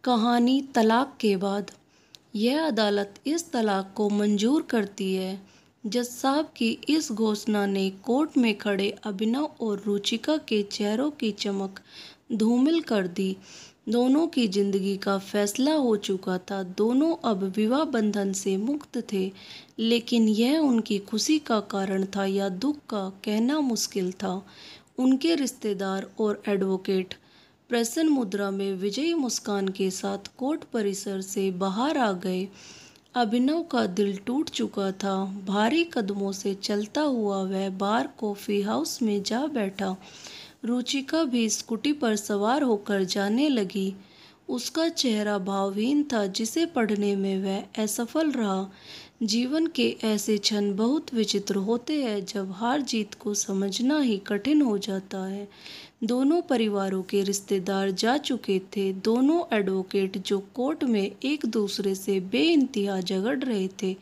कहानी तलाक के बाद। यह अदालत इस तलाक को मंजूर करती है। जज साहब की इस घोषणा ने कोर्ट में खड़े अभिनव और रुचिका के चेहरों की चमक धूमिल कर दी। दोनों की जिंदगी का फैसला हो चुका था। दोनों अब विवाह बंधन से मुक्त थे, लेकिन यह उनकी खुशी का कारण था या दुख का कहना मुश्किल था। उनके रिश्तेदार और एडवोकेट प्रसन्न मुद्रा में विजयी मुस्कान के साथ कोर्ट परिसर से बाहर आ गए। अभिनव का दिल टूट चुका था। भारी कदमों से चलता हुआ वह बार कॉफी हाउस में जा बैठा। रुचिका भी स्कूटी पर सवार होकर जाने लगी। उसका चेहरा भावहीन था, जिसे पढ़ने में वह असफल रहा। जीवन के ऐसे क्षण बहुत विचित्र होते हैं जब हार जीत को समझना ही कठिन हो जाता है। दोनों परिवारों के रिश्तेदार जा चुके थे। दोनों एडवोकेट जो कोर्ट में एक दूसरे से बेइंतहा झगड़ रहे थे,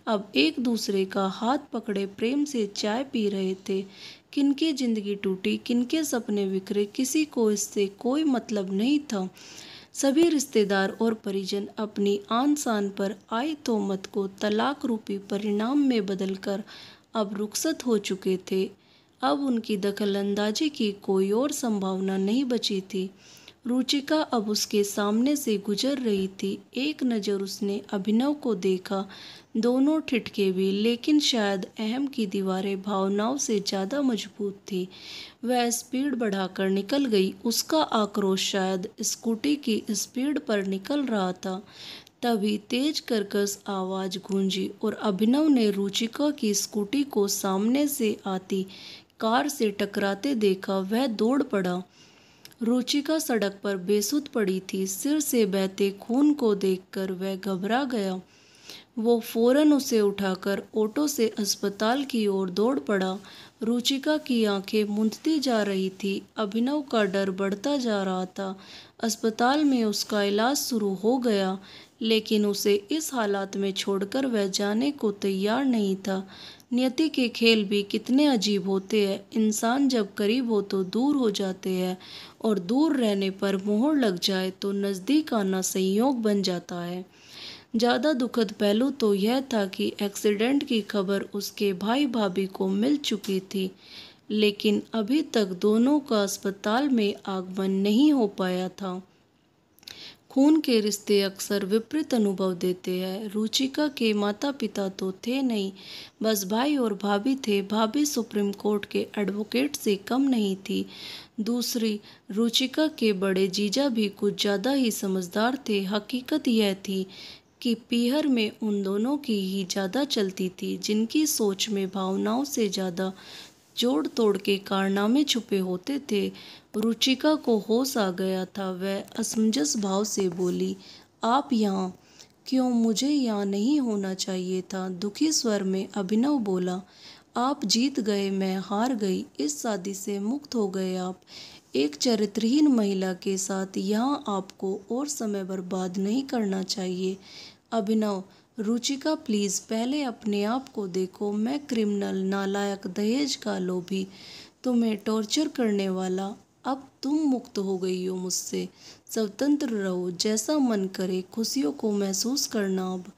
अब एक दूसरे का हाथ पकड़े प्रेम से चाय पी रहे थे। किनकी जिंदगी टूटी, किनके सपने बिखरे, किसी को इससे कोई मतलब नहीं था। सभी रिश्तेदार और परिजन अपनी आन शान पर आई तोहमत को तलाक रूपी परिणाम में बदलकर अब रुखसत हो चुके थे। अब उनकी दखलंदाजी की कोई और संभावना नहीं बची थी। रुचिका अब उसके सामने से गुजर रही थी। एक नज़र उसने अभिनव को देखा। दोनों ठिठके भी, लेकिन शायद अहम की दीवारें भावनाओं से ज़्यादा मजबूत थी। वह स्पीड बढ़ाकर निकल गई। उसका आक्रोश शायद स्कूटी की स्पीड पर निकल रहा था। तभी तेज कर्कश आवाज़ गूंजी और अभिनव ने रुचिका की स्कूटी को सामने से आती कार से टकराते देखा। वह दौड़ पड़ा। रुचिका सड़क पर बेसुध पड़ी थी। सिर से बहते खून को देखकर वह घबरा गया। वो फौरन उसे उठाकर ऑटो से अस्पताल की ओर दौड़ पड़ा। रुचिका की आंखें मूंदती जा रही थी। अभिनव का डर बढ़ता जा रहा था। अस्पताल में उसका इलाज शुरू हो गया, लेकिन उसे इस हालात में छोड़कर वह जाने को तैयार नहीं था। नियति के खेल भी कितने अजीब होते हैं। इंसान जब करीब हो तो दूर हो जाते हैं, और दूर रहने पर मोहर लग जाए तो नज़दीक आना संयोग बन जाता है। ज़्यादा दुखद पहलू तो यह था कि एक्सीडेंट की खबर उसके भाई भाभी को मिल चुकी थी, लेकिन अभी तक दोनों का अस्पताल में आगमन नहीं हो पाया था। खून के रिश्ते अक्सर विपरीत अनुभव देते हैं। रुचिका के माता पिता तो थे नहीं, बस भाई और भाभी थे। भाभी सुप्रीम कोर्ट के एडवोकेट से कम नहीं थी। दूसरी, रुचिका के बड़े जीजा भी कुछ ज़्यादा ही समझदार थे। हकीकत यह थी कि पीहर में उन दोनों की ही ज़्यादा चलती थी, जिनकी सोच में भावनाओं से ज़्यादा जोड़ तोड़ के कारनामे छुपे होते थे। रुचिका को होश आ गया था। वह असमंजस भाव से बोली, आप यहाँ क्यों? मुझे यहाँ नहीं होना चाहिए था। दुखी स्वर में अभिनव बोला, आप जीत गए, मैं हार गई। इस शादी से मुक्त हो गए आप। एक चरित्रहीन महिला के साथ यहाँ आपको और समय बर्बाद नहीं करना चाहिए। अभिनव, रुचिका प्लीज़ पहले अपने आप को देखो। मैं क्रिमिनल, नालायक, दहेज का लोभी, तुम्हें टॉर्चर करने वाला। अब तुम मुक्त हो गई हो मुझसे। स्वतंत्र रहो, जैसा मन करे खुशियों को महसूस करना। अब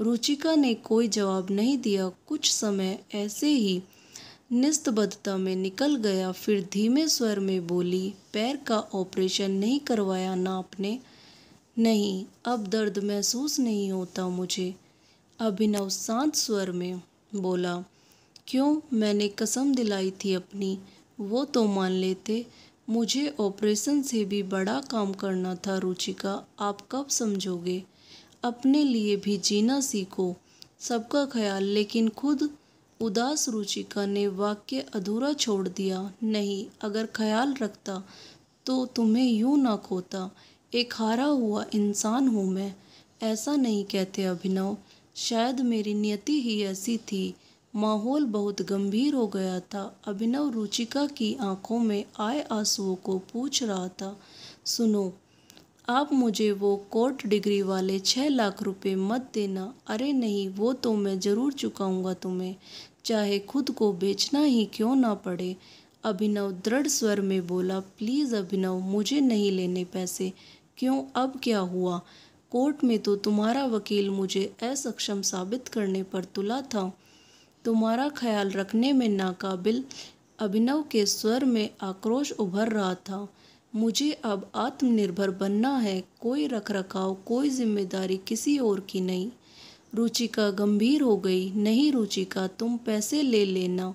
रुचिका ने कोई जवाब नहीं दिया। कुछ समय ऐसे ही निस्तब्धता में निकल गया। फिर धीमे स्वर में बोली, पैर का ऑपरेशन नहीं करवाया ना आपने? नहीं, अब दर्द महसूस नहीं होता मुझे। अभिनव शांत स्वर में बोला, क्यों? मैंने कसम दिलाई थी अपनी, वो तो मान लेते। मुझे ऑपरेशन से भी बड़ा काम करना था। रुचिका, आप कब समझोगे? अपने लिए भी जीना सीखो, सबका ख्याल। लेकिन खुद उदास रुचिका ने वाक्य अधूरा छोड़ दिया। नहीं, अगर ख्याल रखता तो तुम्हें यूं ना खोता। एक हारा हुआ इंसान हूँ मैं। ऐसा नहीं कहते अभिनव, शायद मेरी नियति ही ऐसी थी। माहौल बहुत गंभीर हो गया था। अभिनव रुचिका की आंखों में आए आंसुओं को पूछ रहा था, सुनो, आप मुझे वो कोर्ट डिग्री वाले 6 लाख रुपए मत देना। अरे नहीं, वो तो मैं ज़रूर चुकाऊंगा तुम्हें, चाहे खुद को बेचना ही क्यों ना पड़े। अभिनव दृढ़ स्वर में बोला, प्लीज़ अभिनव, मुझे नहीं लेने पैसे। क्यों, अब क्या हुआ? कोर्ट में तो तुम्हारा वकील मुझे असक्षम साबित करने पर तुला था। तुम्हारा ख्याल रखने में नाकाबिल। अभिनव के स्वर में आक्रोश उभर रहा था। मुझे अब आत्मनिर्भर बनना है, कोई रखरखाव, कोई जिम्मेदारी किसी और की नहीं। रुचिका गंभीर हो गई। नहीं रुचिका, तुम पैसे ले लेना।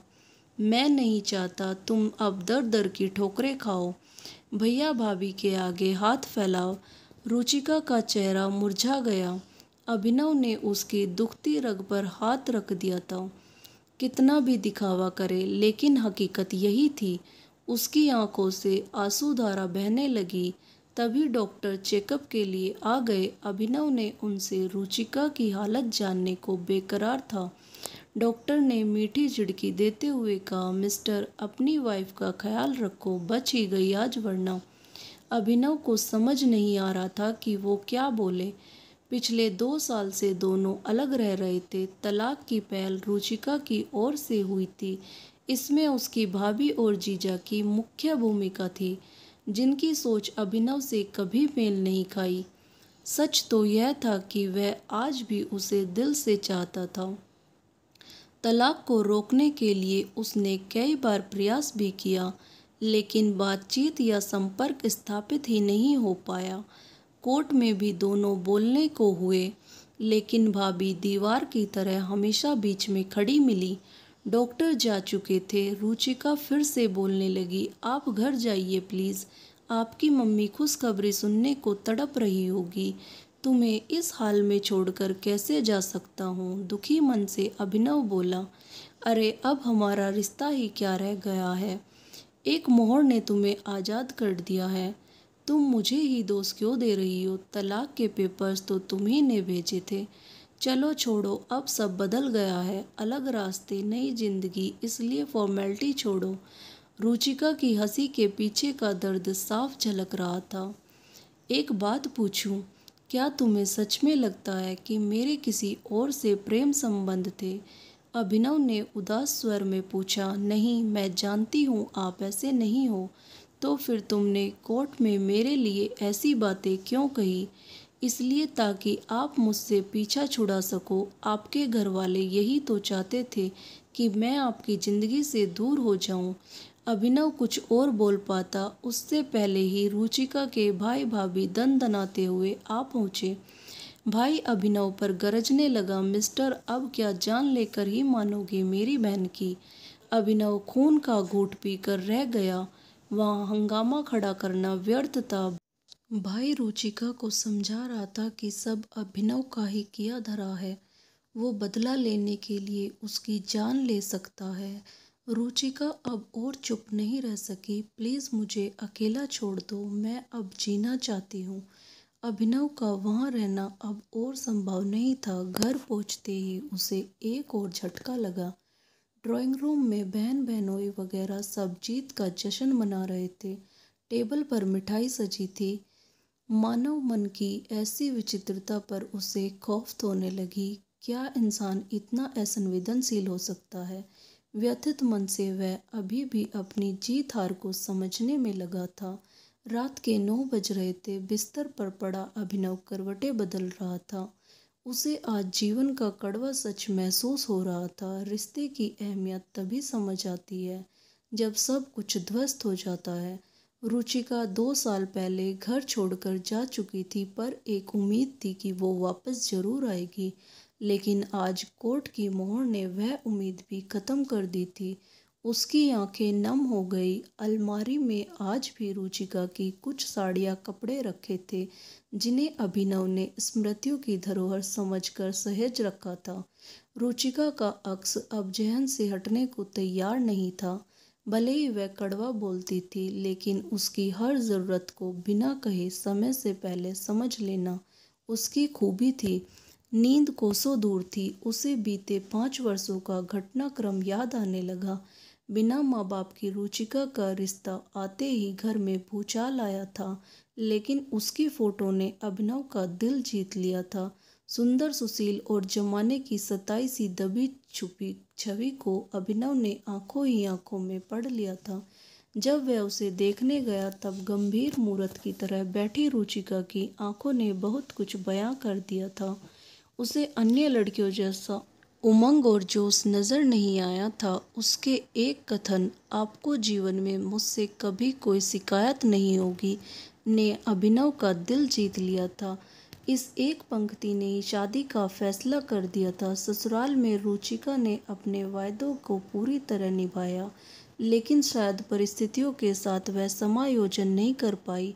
मैं नहीं चाहता तुम अब दर दर की ठोकरें खाओ। भैया भाभी के आगे हाथ फैलाओ। रुचिका का चेहरा मुरझा गया। अभिनव ने उसकी दुखती रग पर हाथ रख दिया था। कितना भी दिखावा करे, लेकिन हकीकत यही थी। उसकी आंखों से आंसुधारा बहने लगी। तभी डॉक्टर चेकअप के लिए आ गए। अभिनव ने उनसे रुचिका की हालत जानने को बेकरार था। डॉक्टर ने मीठी झिड़की देते हुए कहा, मिस्टर, अपनी वाइफ का ख्याल रखो, बच ही गई आज वरना। अभिनव को समझ नहीं आ रहा था कि वो क्या बोले। पिछले 2 साल से दोनों अलग रह रहे थे। तलाक की पहल रुचिका की ओर से हुई थी। इसमें उसकी भाभी और जीजा की मुख्य भूमिका थी, जिनकी सोच अभिनव से कभी मेल नहीं खाई। सच तो यह था कि वह आज भी उसे दिल से चाहता था। तलाक को रोकने के लिए उसने कई बार प्रयास भी किया, लेकिन बातचीत या संपर्क स्थापित ही नहीं हो पाया। कोर्ट में भी दोनों बोलने को हुए, लेकिन भाभी दीवार की तरह हमेशा बीच में खड़ी मिली। डॉक्टर जा चुके थे। रुचिका फिर से बोलने लगी, आप घर जाइए प्लीज़। आपकी मम्मी खुशखबरी सुनने को तड़प रही होगी। तुम्हें इस हाल में छोड़कर कैसे जा सकता हूँ? दुखी मन से अभिनव बोला, अरे अब हमारा रिश्ता ही क्या रह गया है? एक मोहर ने तुम्हें आज़ाद कर दिया है। तुम मुझे ही दोष क्यों दे रही हो? तलाक के पेपर्स तो तुम ही ने भेजे थे। चलो छोड़ो, अब सब बदल गया है। अलग रास्ते, नई जिंदगी, इसलिए फॉर्मेलिटी छोड़ो। रुचिका की हंसी के पीछे का दर्द साफ झलक रहा था। एक बात पूछूं, क्या तुम्हें सच में लगता है कि मेरे किसी और से प्रेम संबंध थे? अभिनव ने उदास स्वर में पूछा। नहीं, मैं जानती हूँ आप ऐसे नहीं हो। तो फिर तुमने कोर्ट में मेरे लिए ऐसी बातें क्यों कही? इसलिए ताकि आप मुझसे पीछा छुड़ा सको। आपके घर वाले यही तो चाहते थे कि मैं आपकी ज़िंदगी से दूर हो जाऊं। अभिनव कुछ और बोल पाता उससे पहले ही रुचिका के भाई भाभी दनदनाते हुए आ पहुँचे। भाई अभिनव पर गरजने लगा, मिस्टर, अब क्या जान लेकर ही मानोगे मेरी बहन की? अभिनव खून का घूंट पीकर रह गया। वहाँ हंगामा खड़ा करना व्यर्थ था। भाई रुचिका को समझा रहा था कि सब अभिनव का ही किया धरा है। वो बदला लेने के लिए उसकी जान ले सकता है। रुचिका अब और चुप नहीं रह सकी। प्लीज़ मुझे अकेला छोड़ दो, मैं अब जीना चाहती हूँ। अभिनव का वहाँ रहना अब और संभव नहीं था। घर पहुँचते ही उसे एक और झटका लगा। ड्राइंग रूम में बहन बहनोई वगैरह सब जीत का जश्न मना रहे थे। टेबल पर मिठाई सजी थी। मानव मन की ऐसी विचित्रता पर उसे खौफ होने लगी। क्या इंसान इतना असंवेदनशील हो सकता है? व्यथित मन से वह अभी भी अपनी जीत हार को समझने में लगा था। रात के 9 बज रहे थे। बिस्तर पर पड़ा अभिनव करवटें बदल रहा था। उसे आज जीवन का कड़वा सच महसूस हो रहा था। रिश्ते की अहमियत तभी समझ आती है जब सब कुछ ध्वस्त हो जाता है। रुचिका 2 साल पहले घर छोड़कर जा चुकी थी, पर एक उम्मीद थी कि वो वापस जरूर आएगी। लेकिन आज कोर्ट की मोहर ने वह उम्मीद भी खत्म कर दी थी। उसकी आंखें नम हो गई। अलमारी में आज भी रुचिका की कुछ साड़ियाँ कपड़े रखे थे, जिन्हें अभिनव ने स्मृतियों की धरोहर समझकर सहेज रखा था। रुचिका का अक्स अब जहन से हटने को तैयार नहीं था। भले ही वह कड़वा बोलती थी, लेकिन उसकी हर ज़रूरत को बिना कहे समय से पहले समझ लेना उसकी खूबी थी। नींद कोसों दूर थी। उसे बीते 5 वर्षों का घटनाक्रम याद आने लगा। बिना माँ बाप की रुचिका का रिश्ता आते ही घर में भूचाल आया था, लेकिन उसकी फोटो ने अभिनव का दिल जीत लिया था। सुंदर, सुशील और जमाने की सताई सी दबी छुपी छवि को अभिनव ने आंखों ही आंखों में पढ़ लिया था। जब वह उसे देखने गया तब गंभीर मूरत की तरह बैठी रुचिका की आंखों ने बहुत कुछ बयां कर दिया था। उसे अन्य लड़कियों जैसा उमंग और जोश नजर नहीं आया था। उसके एक कथन, आपको जीवन में मुझसे कभी कोई शिकायत नहीं होगी, ने अभिनव का दिल जीत लिया था। इस एक पंक्ति ने ही शादी का फैसला कर दिया था। ससुराल में रुचिका ने अपने वायदों को पूरी तरह निभाया, लेकिन शायद परिस्थितियों के साथ वह समायोजन नहीं कर पाई।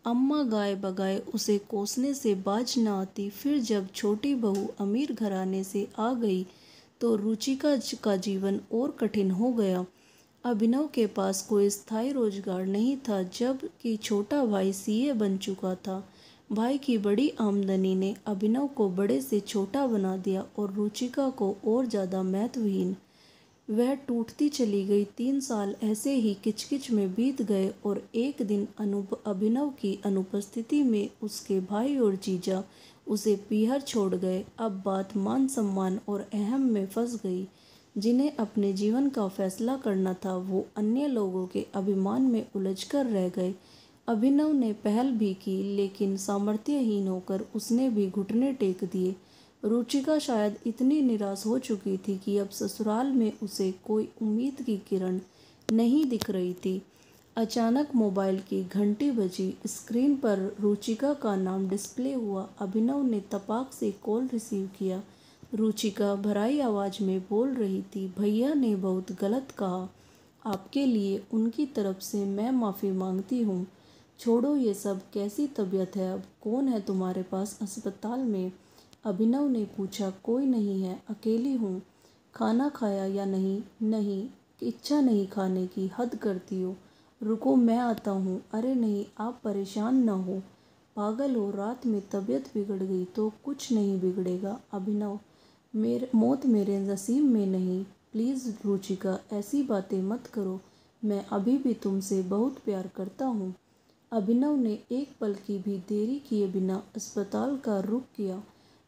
अम्मा गाय बगाए उसे कोसने से बाज न आती। फिर जब छोटी बहू अमीर घराने से आ गई तो रुचिका का जीवन और कठिन हो गया। अभिनव के पास कोई स्थायी रोजगार नहीं था, जबकि छोटा भाई सीए बन चुका था। भाई की बड़ी आमदनी ने अभिनव को बड़े से छोटा बना दिया और रुचिका को और ज़्यादा महत्वहीन। वह टूटती चली गई। 3 साल ऐसे ही किचकिच में बीत गए और एक दिन अभिनव की अनुपस्थिति में उसके भाई और जीजा उसे पीहर छोड़ गए। अब बात मान सम्मान और अहम में फंस गई। जिन्हें अपने जीवन का फैसला करना था वो अन्य लोगों के अभिमान में उलझकर रह गए। अभिनव ने पहल भी की, लेकिन सामर्थ्यहीन होकर उसने भी घुटने टेक दिए। रुचिका शायद इतनी निराश हो चुकी थी कि अब ससुराल में उसे कोई उम्मीद की किरण नहीं दिख रही थी। अचानक मोबाइल की घंटी बजी। स्क्रीन पर रुचिका का नाम डिस्प्ले हुआ। अभिनव ने तपाक से कॉल रिसीव किया। रुचिका भराई आवाज़ में बोल रही थी, भैया ने बहुत गलत कहा। आपके लिए उनकी तरफ से मैं माफ़ी मांगती हूँ। छोड़ो ये सब, कैसी तबीयत है अब? कौन है तुम्हारे पास अस्पताल में? अभिनव ने पूछा। कोई नहीं है, अकेली हूँ। खाना खाया या नहीं? नहीं, इच्छा नहीं खाने की, हद करती हो। रुको मैं आता हूँ। अरे नहीं, आप परेशान न हो। पागल हो? रात में तबीयत बिगड़ गई तो कुछ नहीं बिगड़ेगा अभिनव। मौत मेरे नसीब में नहीं। प्लीज़ रुचिका, ऐसी बातें मत करो। मैं अभी भी तुमसे बहुत प्यार करता हूँ। अभिनव ने एक पल की भी देरी किए बिना अस्पताल का रुख किया।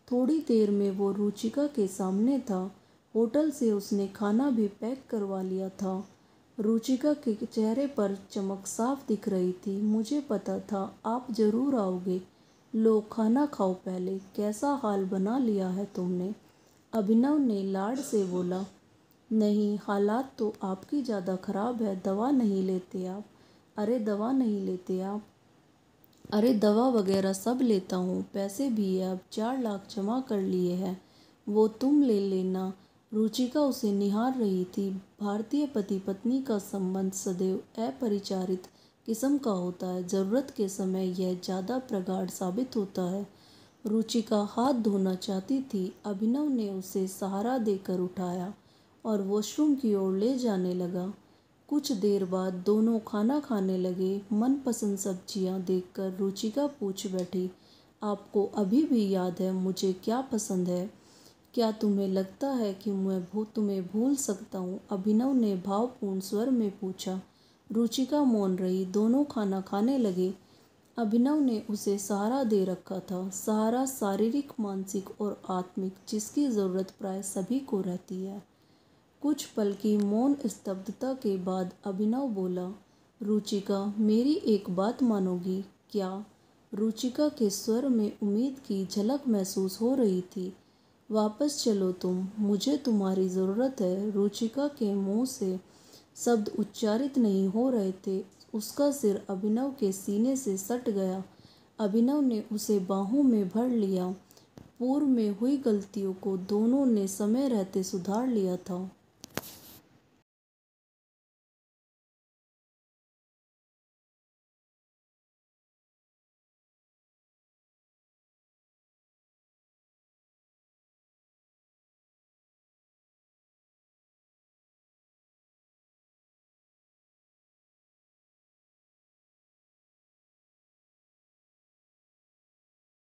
थोड़ी देर में वो रुचिका के सामने था। होटल से उसने खाना भी पैक करवा लिया था। रुचिका के चेहरे पर चमक साफ दिख रही थी। मुझे पता था आप जरूर आओगे। लो खाना खाओ पहले। कैसा हाल बना लिया है तुमने? अभिनव ने लाड से बोला। नहीं, हालात तो आपकी ज़्यादा ख़राब है। दवा नहीं लेते आप? अरे दवा नहीं लेते आप? अरे दवा वगैरह सब लेता हूँ, पैसे भी है, अब 4 लाख जमा कर लिए हैं, वो तुम ले लेना। रुचिका उसे निहार रही थी। भारतीय पति पत्नी का संबंध सदैव अपरिचारित किस्म का होता है। ज़रूरत के समय यह ज़्यादा प्रगाढ़ साबित होता है। रुचिका हाथ धोना चाहती थी। अभिनव ने उसे सहारा देकर उठाया और वॉशरूम की ओर ले जाने लगा। कुछ देर बाद दोनों खाना खाने लगे। मनपसंद सब्जियां देखकर रुचिका पूछ बैठी, आपको अभी भी याद है मुझे क्या पसंद है? क्या तुम्हें लगता है कि मैं तुम्हें भूल सकता हूँ? अभिनव ने भावपूर्ण स्वर में पूछा। रुचिका मौन रही। दोनों खाना खाने लगे। अभिनव ने उसे सहारा दे रखा था। सहारा शारीरिक, मानसिक और आत्मिक, जिसकी ज़रूरत प्राय सभी को रहती है। कुछ पल की मौन स्तब्धता के बाद अभिनव बोला, रुचिका, मेरी एक बात मानोगी क्या? रुचिका के स्वर में उम्मीद की झलक महसूस हो रही थी। वापस चलो तुम, मुझे तुम्हारी ज़रूरत है। रुचिका के मुंह से शब्द उच्चारित नहीं हो रहे थे। उसका सिर अभिनव के सीने से सट गया। अभिनव ने उसे बाहों में भर लिया। पूर्व में हुई गलतियों को दोनों ने समय रहते सुधार लिया था।